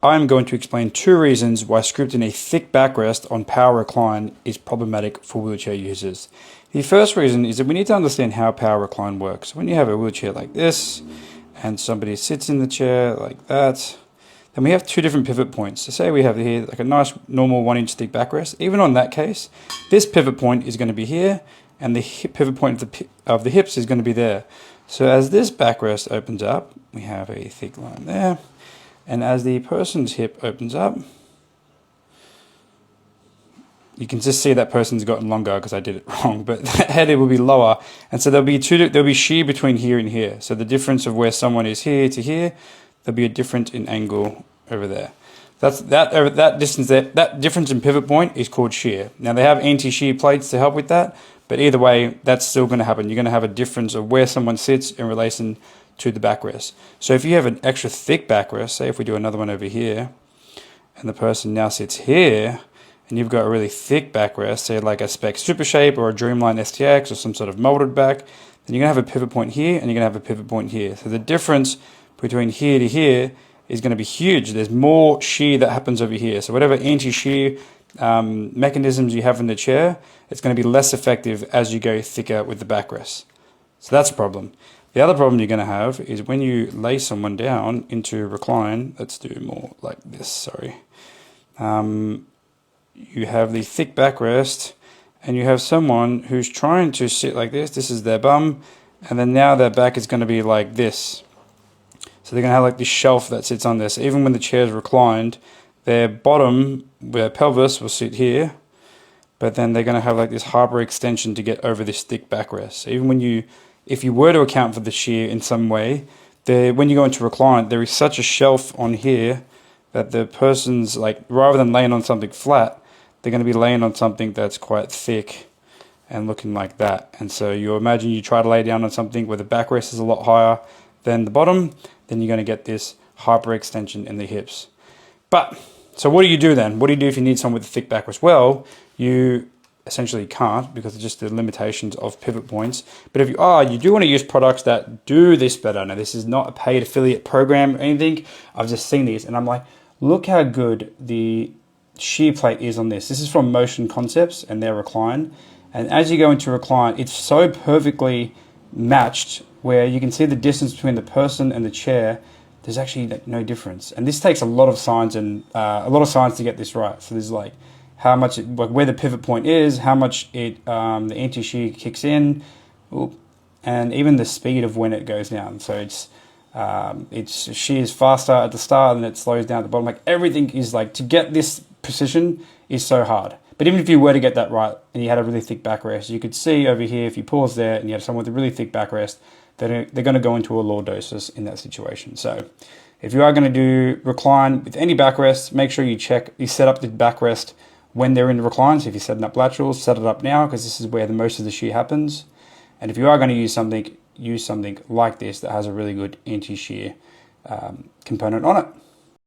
I'm going to explain 2 reasons why scripting a thick backrest on Power Recline is problematic for wheelchair users. The first reason is that we need to understand how Power Recline works. When you have a wheelchair like this, and somebody sits in the chair like that, then we have 2 different pivot points. So say we have here like a nice normal 1-inch thick backrest. Even on that case, this pivot point is going to be here, and the pivot point of the hips is going to be there. So as this backrest opens up, we have a thick line there. And as the person's hip opens up, you can just see that person's gotten longer because I did it wrong, but the head will be lower. And so there'll be shear between here and here. So the difference of where someone is here to here, there'll be a difference in angle over there. That distance there, that difference in pivot point is called shear. Now they have anti-shear plates to help with that, but either way, that's still going to happen. You're going to have a difference of where someone sits in relation to the backrest. So if you have an extra thick backrest, say if we do another one over here, and the person now sits here, and you've got a really thick backrest, say like a spec super shape or a Dreamline STX or some sort of molded back, then you're going to have a pivot point here, and you're going to have a pivot point here. So the difference between here to here is going to be huge. There's more shear that happens over here. So whatever anti-shear mechanisms you have in the chair, it's going to be less effective as you go thicker with the backrest. So that's a problem. The other problem you're going to have is when you lay someone down into recline, let's do more like this, sorry. You have the thick backrest, and you have someone who's trying to sit like this is their bum, and then now their back is going to be like this. So they're going to have like this shelf that sits on this. Even when the chair is reclined, their bottom, their pelvis will sit here, but then they're going to have like this hyper extension to get over this thick backrest. So even when if you were to account for the shear in some way, when you go into recline, there is such a shelf on here that the person's like, rather than laying on something flat, they're going to be laying on something that's quite thick and looking like that. And so you imagine you try to lay down on something where the backrest is a lot higher than the bottom, then you're going to get this hyperextension in the hips. So what do you do then? What do you do if you need someone with a thick backrest? Well, you essentially can't because of just the limitations of pivot points. But if you do want to use products that do this better. Now, this is not a paid affiliate program or anything. I've just seen these and I'm like, look how good the shear plate is on this. This is from Motion Concepts and their Recline. And as you go into recline, it's so perfectly matched where you can see the distance between the person and the chair. There's actually no difference. And this takes a lot of science and to get this right. So there's like how much, where the pivot point is, how much the anti-shear kicks in, and even the speed of when it goes down. So it's shears faster at the start and it slows down at the bottom. Like everything is like, to get this precision is so hard. But even if you were to get that right and you had a really thick backrest, you could see over here, if you pause there and you have someone with a really thick backrest, they're going to go into a lordosis in that situation. So if you are going to do recline with any backrest, make sure you set up the backrest when they're in the recline. So if you're setting up laterals, set it up now because this is where the most of the shear happens. And if you are going to use something like this that has a really good anti-shear component on it.